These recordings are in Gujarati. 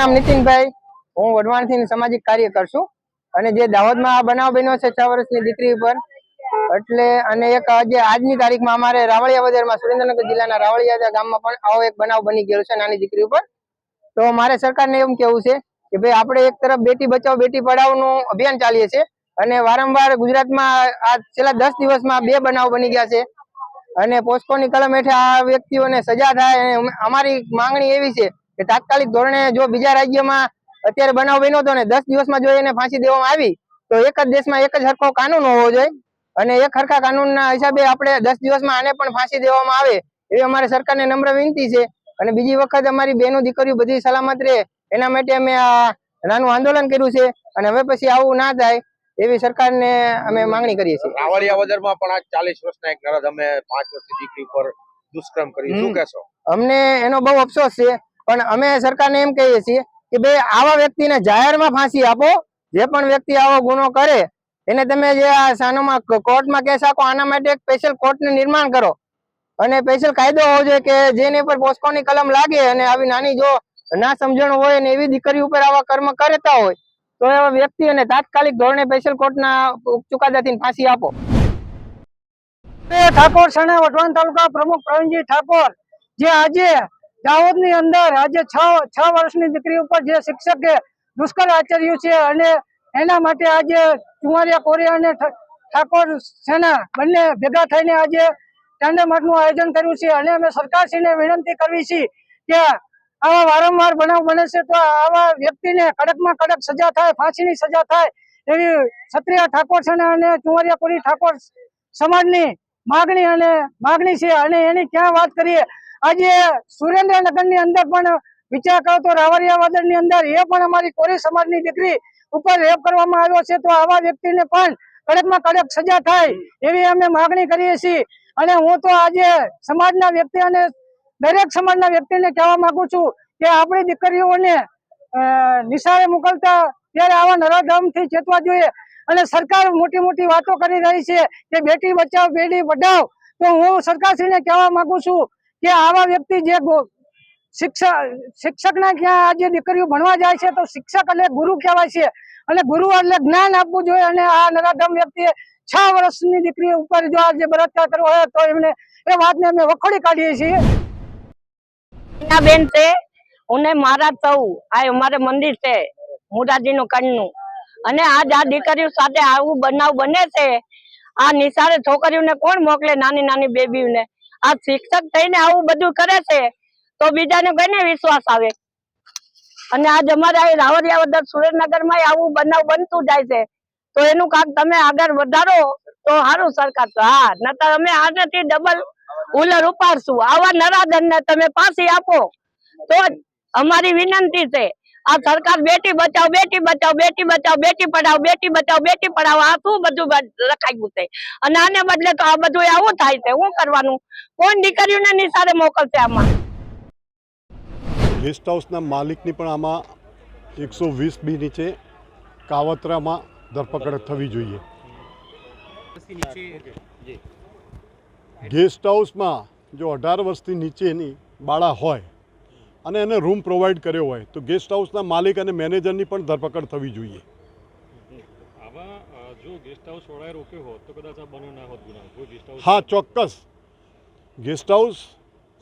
નામ નીતિનભાઈ, હું વઢવાણથી સામાજિક કાર્યકર છું અને જે દાહોદમાં આ બનાવ બન્યો છે 6 વર્ષની દીકરી ઉપર એટલે અને એક આજની તારીખમાં અમારે રાવળિયા બજારમાં સુરેન્દ્રનગર જિલ્લાના રાવળિયા ગામમાં પણ આવો એક બનાવ બની ગયો છે નાની દીકરી ઉપર। તો મારે સરકારને એમ કહેવું છે કે ભાઈ આપણે એક તરફ બેટી બચાવો બેટી પઢાઓનું અભિયાન ચાલીએ છે અને વારંવાર ગુજરાતમાં આ છેલ્લા 10 દિવસમાં 2 બનાવ બની ગયા છે અને પોસ્કોની કલમ હેઠળ આ વ્યક્તિઓને સજા થાય। અમારી માંગણી એવી છે કે તાત્કાલિક ધોરણે જો બીજા રાજ્યમાં અત્યારે બનાવ બન્યો હતો ને 10 દિવસમાં જો એને ફાંસી દેવામાં આવી તો એક જ દેશમાં એક જ હરખો કાનૂન હોવો જોઈએ અને એક હરખા કાનૂનના હિસાબે આપણે 10 દિવસમાં આને પણ ફાંસી દેવામાં આવે એવી અમારે સરકારને નમ્ર વિનંતી છે। અને બીજી વખત અમારી બહેનો દીકરીઓ બધી સલામત રહે એના માટે અમે આ નાનું આંદોલન કર્યું છે અને હવે પછી આવું ના થાય એવી સરકારને અમે માંગણી કરીએ છીએ। રાવળિયા બજારમાં પણ આ 40 વર્ષના એક નરાધમે 5 વર્ષની દીકરી ઉપર દુષ્કર્મ કર્યું, શું કહેશો? અમને એનો બહુ અફસોસ છે પણ અમે સરકારને એમ કહીએ છીએ કે ભાઈ આવા વ્યક્તિને જાહેરમાં ફાંસી આપો। જે પણ વ્યક્તિ આવો ગુનો કરે એને તમે જે આ સાનોમાં કોર્ટમાં કેસ આપો આના માટે એક સ્પેશિયલ કોર્ટનું નિર્માણ કરો અને સ્પેશિયલ કાયદો હોવો જોઈએ કે જેની પર પોસ્કોની કલમ લાગે અને આવી નાની જો ના સમજણ હોય ને એવી દીકરી ઉપર આવા કર્મ કરતા હોય તો એવા વ્યક્તિઓને તાત્કાલિક ધોરણે સ્પેશિયલ કોર્ટના ચુકાદાથી ફાંસી આપો। ઠાકોર સણા વઢવાણ તાલુકા પ્રમુખ પ્રવીણજી ઠાકોર જે આજે દાહોદની અંદર આજે 6 વર્ષની દીકરી ઉપર જે શિક્ષકે દુષ્કર્મ આચર્યું છે અને એના માટે આજે ચુમારિયા કોરિયા અને ઠાકોર સેના બંને ભેગા થઈને આજે ટેન્ડર માર્ચનું આયોજન કર્યું છે અને અમે સરકારશ્રીને વિનંતી કરવી છે કે આવા વારંવાર બનાવ બને છે તો આવા વ્યક્તિને કડકમાં કડક સજા થાય, ફાંસીની સજા થાય એવી ક્ષત્રિય ઠાકોર સેના અને ચુમારિયા કોરી ઠાકોર સમાજની માગણી છે। અને એની ક્યાં વાત કરીએ આજે સુરેન્દ્રનગરની અંદર પણ વિચાર કરો તો રાવળિયા વાદળની અંદર એ પણ અમારી કોરી સમાજની દીકરી ઉપર રેપ કરવામાં આવ્યો છે તો આવા વ્યક્તિને પણ કડકમાં કડક સજા થાય એવી અમે માગણી કરીએ છીએ। અને હું તો આજે સમાજના વ્યક્તિ અને દરેક સમાજના વ્યક્તિને કહેવા માંગુ છું કે આપણી દીકરીઓને નિશાળે મોકલતા ત્યારે આવા નરાધમથી ચેતવા જોઈએ। અને સરકાર મોટી મોટી વાતો કરી રહી છે કે બેટી બચાવ બેટી પઢાઓ તો હું સરકારશ્રીને કહેવા માંગુ છું કે આવા વ્યક્તિ જે શિક્ષકના ક્યાં આજે દીકરીઓ ભણવા જાય છે તો શિક્ષક એટલે ગુરુ કહેવાય છે અને ગુરુ એટલે જ્ઞાન આપવું જોઈએ। અને આ નરાધમ વ્યક્તિએ 6 વર્ષની દીકરી ઉપર જો આજે બળાત્કાર કરવો હોય તો એમને એ વાતને અમે વખોડી કાઢીએ છીએ। બેન છે ઉને મારા સૌ આ અમારે મંદિર છે મોરાજીનું કણનું અને આજ આ દીકરીઓ સાથે આવું બનાવ બને છે। આ નિશાળે છોકરીઓને કોણ મોકલે નાની નાની બેબીઓને? આ શિક્ષક થઈને આવું બધું કરે છે તો બીજાને કોઈને વિશ્વાસ આવે? અને આજ અમારે રાવળિયા વદર સુરેન્દ્રનગરમાં આવું બનાવ બનતું જાય છે તો એનું કામ તમે આગળ વધારો તો સારું સરકાર તો હા નતર અમે આજથી ડબલ ઉલર ઉપાડશું। આવા નરાધમને તમે ફાંસી આપો તો અમારી વિનંતી છે। આ સરકાર બેટી બચાવ બેટી બચાવ બેટી બચાવ બેટી પઢાઓ બેટી બચાવ બેટી પઢાઓ આ શું બધું રખાયું છે અને આને બદલે તો આ બધું આવું થાય છે। શું કરવાનું? કોણ દીકરીઓને નિશાળે મોકલશે? આમાં ગેસ્ટ હાઉસના માલિકની પણ આમાં 120B નીચે કાવતરામાં ધરપકડ થવી જોઈએ। ગેસ્ટ હાઉસમાં જો 18 વર્ષથી નીચેની બાળા હોય અને એને રૂમ પ્રોવાઈડ કર્યો હોય તો ગેસ્ટ હાઉસના માલિક અને મેનેજરની પણ ધરપકડ થવી જોઈએ। હા ચોક્કસ, ગેસ્ટ હાઉસ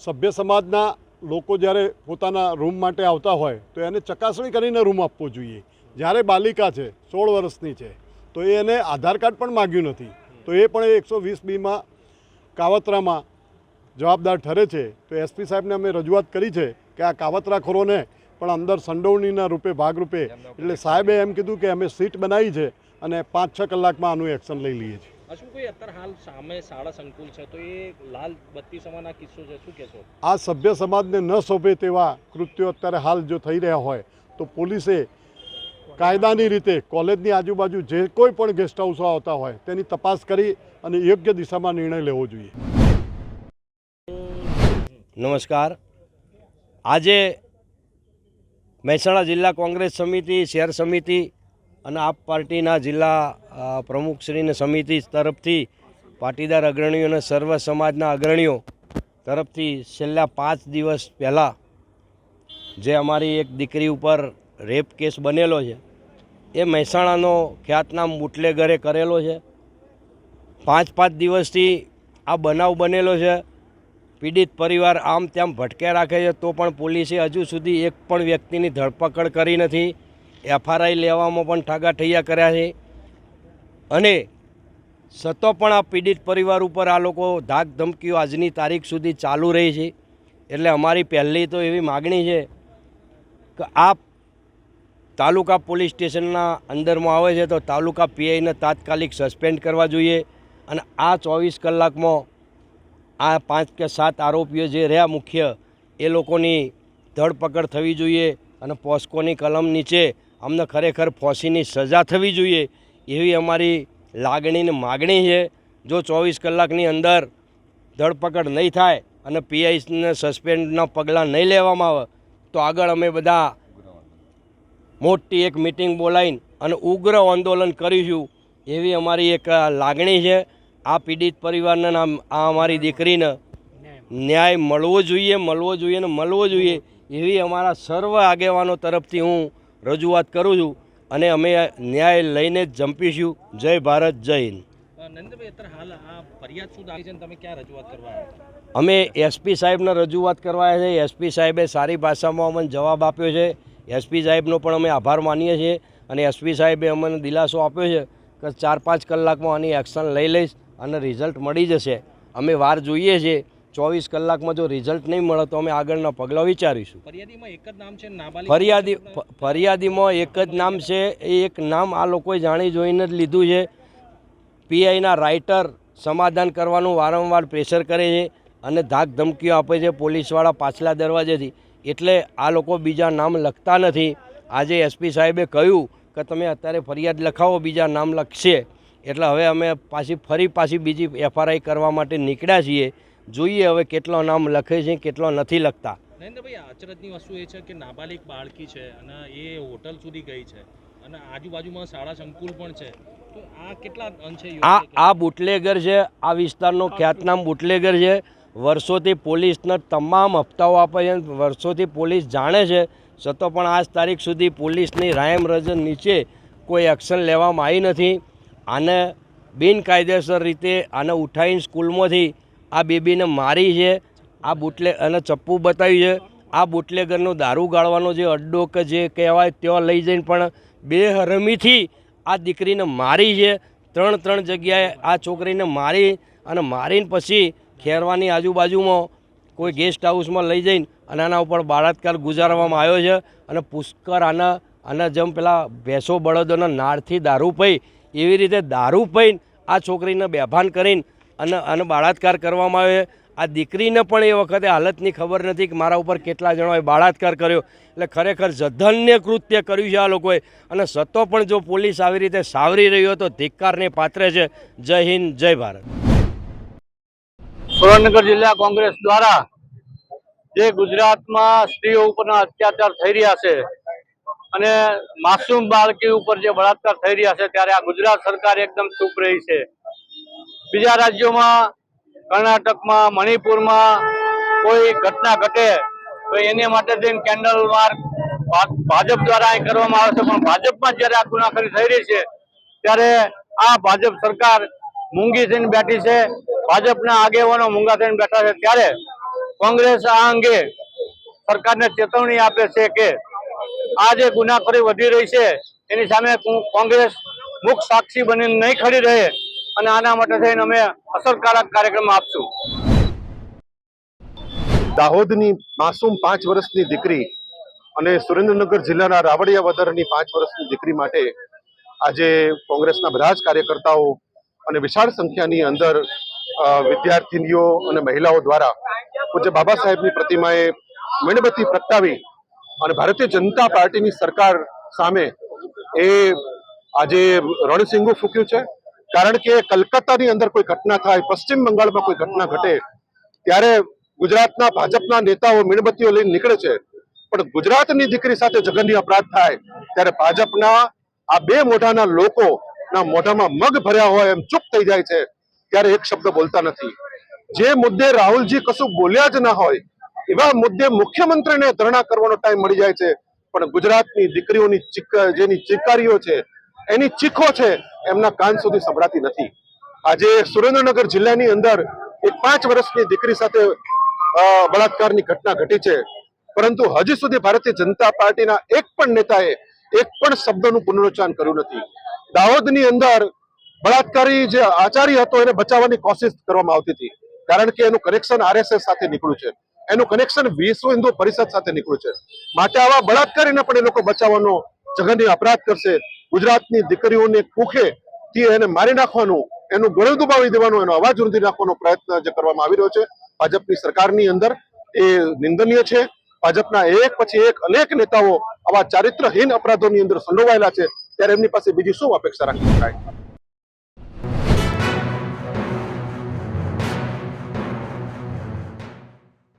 સભ્ય સમાજના લોકો જ્યારે પોતાના રૂમ માટે આવતા હોય તો એને ચકાસણી કરીને રૂમ આપવો જોઈએ। જ્યારે બાલિકા છે 16 વર્ષની છે તો એને આધાર કાર્ડ પણ માગ્યું નથી તો એ પણ 120Bમાં કાવતરામાં જવાબદાર ઠરે છે। તો એસપી સાહેબને અમે રજૂઆત કરી છે કે આ કાવતરાખોરોને પણ અંદર સંડોવણીના રૂપે ભાગરૂપે એટલે સાહેબે એમ કીધું કે અમે સીટ બનાવી છે અને 5-6 કલાકમાં આનું એક્શન લઈ લઈએ છીએ। શું કોઈ અત્યારે હાલ સામે શાળા સંકુલ છે તો એ લાલ બત્તી સમાના કિસ્સો છે, શું કહેશો? આ સભ્ય સમાજને ન શોભે તેવા કૃત્યો અત્યારે હાલ જો થઈ રહ્યા હોય તો પોલીસે કાયદાની રીતે કોલેજની આજુબાજુ જે કોઈ પણ ગેસ્ટ હાઉસો આવતા હોય તેની તપાસ કરી અને યોગ્ય દિશામાં નિર્ણય લેવો જોઈએ। નમસ્કાર, આજે મહેસાણા જિલ્લા કોંગ્રેસ સમિતિ, શહેર સમિતિ અને આપ પાર્ટીના જિલ્લા પ્રમુખશ્રીની સમિતિ તરફથી પાટીદાર અગ્રણીઓ અને સર્વ સમાજના અગ્રણીઓ તરફથી છેલ્લા 5 દિવસ પહેલાં જે અમારી એક દીકરી ઉપર રેપ કેસ બનેલો છે એ મહેસાણાનો ખ્યાતનામ બુટલેગરે કરેલો છે. 5 દિવસથી આ બનાવ બનેલો છે. પીડિત પરિવાર આમ તેમ ભટકે રાખે છે તો પણ પોલીસે હજુ સુધી એક પણ વ્યક્તિની ધરપકડ કરી નથી. FRI લેવામાં પણ ઠાગાઠૈયા કર્યા છે અને છતાં પણ આ પીડિત પરિવાર ઉપર આ લોકો ધાક ધમકીઓ આજની તારીખ સુધી ચાલુ રહી છે. એટલે અમારી પહેલી તો એવી માગણી છે કે આ તાલુકા પોલીસ સ્ટેશનના અંદરમાં આવે છે તો તાલુકા PIને તાત્કાલિક સસ્પેન્ડ કરવા જોઈએ અને આ 24 કલાકમાં આ 5 કે 7 આરોપીઓ જે રહ્યા મુખ્ય એ લોકોની ધરપકડ થવી જોઈએ અને પોસ્કોની કલમ નીચે અમને ખરેખર ફાંસીની સજા થવી જોઈએ એવી અમારી લાગણીને માગણી છે. જો 24 કલાકની અંદર ધરપકડ નહીં થાય અને PIને સસ્પેન્ડના પગલાં નહીં લેવામાં આવે તો આગળ અમે બધા મોટી એક મિટિંગ બોલાવીને અને ઉગ્ર આંદોલન કરીશું એવી અમારી એક લાગણી છે. આ પીડિત પરિવારને આ અમારી દીકરીને ન્યાય મળવો જોઈએ એવી અમારા સર્વ આગેવાનો તરફથી હું રજૂઆત કરું છું અને અમે ન્યાય લઈને જ જંપીશું. જય ભારત, જય હિન્દ. નરેન્દ્રભાઈ, અત્યારે હાલ આ ફરિયાદ શું આવી છે અને તમે ક્યાં રજૂઆત કરવા આવ્યા? અમે SP સાહેબને રજૂઆત કરવા આવ્યા છે. SP સાહેબે સારી ભાષામાં અમને જવાબ આપ્યો છે. SP સાહેબનો પણ અમે આભાર માનીએ છીએ અને SP સાહેબે અમને દિલાસો આપ્યો છે કે 4-5 કલાકમાં આની એક્શન લઈ લઈશ અને રિઝલ્ટ મળી જશે. અમે વાર જોઈએ છીએ. 24 કલાકમાં જો રિઝલ્ટ નહીં મળે તો અમે આગળના પગલાં વિચારીશું. ફરિયાદીમાં એક જ નામ છે નાબાલિગ? ફરિયાદીમાં એક જ નામ છે. એ એક નામ આ લોકોએ જાણી જોઈને જ લીધું છે. PIના રાઇટર સમાધાન કરવાનું વારંવાર પ્રેશર કરે છે અને ધાક ધમકીઓ આપે છે પોલીસવાળા પાછલા દરવાજેથી. એટલે આ લોકો બીજા નામ લખતા નથી. આજે SP સાહેબે કહ્યું કે તમે અત્યારે ફરિયાદ લખાવો, બીજા નામ લખશે. એટલે હવે અમે પાછી બીજી FRI કરવા માટે નીકળ્યા છીએ. જોઈએ હવે કેટલો નામ લખે છે, કેટલો નથી લખતા. નરેન્દ્રભાઈ, અચરજની વસ્તુ એ છે કે નાબાલિગ બાળકી છે અને એ હોટલ સુધી ગઈ છે અને આજુબાજુમાં શાળા સંકુલ પણ છે, તો આ કેટલા અંશે આ બુટલેગર છે. આ વિસ્તારનો ખ્યાતનામ બુટલેગર છે. વર્ષોથી પોલીસને તમામ હપ્તાઓ આપે છે, વર્ષોથી પોલીસ જાણે છે, છતાં પણ આજ તારીખ સુધી પોલીસની રાયમ રજન નીચે કોઈ એક્શન લેવામાં આવી નથી. આને બિનકાયદેસર રીતે આને ઉઠાવીને સ્કૂલમાંથી આ બેબીને મારી છે. આ અને ચપ્પુ બતાવ્યું છે. આ બુટલેગરનો દારૂ ગાળવાનો જે અડ્ડો કે જે કહેવાય ત્યાં લઈ જઈને પણ બેરહમીથી આ દીકરીને મારી છે. 3 જગ્યાએ આ છોકરીને મારી અને મારીને પછી ખેરવાની આજુબાજુમાં કોઈ ગેસ્ટ હાઉસમાં લઈ જઈને અને આના ઉપર બળાત્કાર ગુજારવામાં આવ્યો છે અને પુષ્કર આના જેમ પેલા ભેંસો બળદોના નાળથી દારૂ પી એવી રીતે દારૂ પીને આ છોકરીને બેભાન કરીને અને બળાત્કાર કરવામાં આવ્યો છે. આ દીકરીને પણ એ વખતે હાલતની ખબર નથી કે મારા ઉપર કેટલા જણાએ બળાત્કાર કર્યો. એટલે ખરેખર જધન્ય કૃત્ય કર્યું છે આ લોકોએ અને સતો પણ જો પોલીસ આવી રીતે સાવરી રહ્યો તો ધિક્કારને પાત્ર છે. જય હિન્દ, જય ભારત. સુરેન્દ્રનગર જિલ્લા કોંગ્રેસ દ્વારા જે ગુજરાતમાં સ્ત્રીઓ ઉપરના અત્યાચાર થઈ રહ્યા છે અને માસૂમ બાળકી ઉપર જે બળાત્કાર થઈ રહ્યા છે ત્યારે આ ગુજરાત સરકાર એકદમ ચૂપ રહી છે. બીજા રાજ્યોમાં, કર્ણાટકમાં, મણિપુરમાં કોઈ ઘટના ઘટે તો એને માટે થઈને કેન્ડલ માર્ચ ભાજપ દ્વારા અહીં કરવામાં આવે છે, પણ ભાજપમાં જયારે આ ગુનાખોરી થઈ રહી છે ત્યારે આ ભાજપ સરકાર મૂંગી થઈને બેઠી છે. ભાજપના આગેવાનો મૂંગા થઈને બેઠા છે. ત્યારે કોંગ્રેસ આ અંગે સરકારને ચેતવણી આપે છે કે આ જે ગુનાખોરી વધી રહી છે એની સામે કોંગ્રેસ મુખ્ય સાક્ષી બનીને નહીં ખડી રહે અને આના માટે થઈને અમે અસરકારક કાર્યક્રમ આપશું. દાહોદની માસૂમ 5 વર્ષની દીકરી અને સુરેન્દ્રનગર જિલ્લાના રાવડિયા વદરની 5 વર્ષની દીકરી માટે આજે કોંગ્રેસના બધા જ કાર્યકર્તાઓ અને વિશાળ સંખ્યાની અંદર વિદ્યાર્થીનીઓ અને મહિલાઓ દ્વારા પૂજ્ય બાબા સાહેબની પ્રતિમાએ મીણબત્તી પ્રગટાવી અને ભારતીય જનતા પાર્ટીની સરકાર સામે એ આજે રણસિંગુ ફૂક્યું છે. કારણ કે કલકત્તાની અંદર કોઈ ઘટના થાય, પશ્ચિમ બંગાળમાં કોઈ ઘટના ઘટે ત્યારે ગુજરાતના ભાજપના નેતાઓ મીણબત્તીઓ લઈને નીકળે છે, પણ ગુજરાતની દીકરી સાથે જઘન્ય અપરાધ થાય ત્યારે ભાજપના આ બે મોઢાના લોકોના મોઢામાં મગ ભર્યા હોય એમ ચૂપ થઈ જાય છે. ત્યારે એક શબ્દ બોલતા નથી. જે મુદ્દે રાહુલજી કશું બોલ્યા જ ના હોય એવા મુદ્દે મુખ્યમંત્રીને ધરણા કરવાનો ટાઈમ મળી જાય છે, પણ ગુજરાતની દીકરીઓની જેની ચીકારીઓ છે, એની ચીખો છે, એમના કાન સુધી સંભળાતી નથી. આજે સુરેન્દ્રનગર જિલ્લાની અંદર એક 5 વર્ષની દીકરી સાથે બળાત્કારની ઘટના ઘટી છે, પરંતુ હજી સુધી ભારતીય જનતા પાર્ટીના એક પણ નેતાએ એક પણ શબ્દનું પુનરુચ્ચાર કર્યું નથી. દાહોદની અંદર બળાત્કારી જે આચાર્ય હતો એને બચાવવાની કોશિશ કરવામાં આવતી હતી, કારણ કે એનું કનેક્શન RSS સાથે નીકળ્યું છે, એનું કનેક્શન વિશ્વ હિન્દુ પરિષદ સાથે નીકળ્યું છે. માટે આવા બળાત્કારીને પણ એ લોકો બચાવવાનો જઘન્ય અપરાધ કરશે. ગુજરાતની દીકરીઓને કુખેથી એને મારી નાખવાનું, એનું ગળું દબાવી દેવાનું, એનો અવાજ રૂંધી નાખવાનો પ્રયત્ન જે કરવામાં આવી રહ્યો છે ભાજપની સરકારની અંદર, એ નિંદનીય છે. ભાજપના એક પછી એક અનેક નેતાઓ આવા ચારિત્રહીન અપરાધોની અંદર સંડોવાયેલા છે, ત્યારે એમની પાસે બીજી શું અપેક્ષા રાખી શકાય?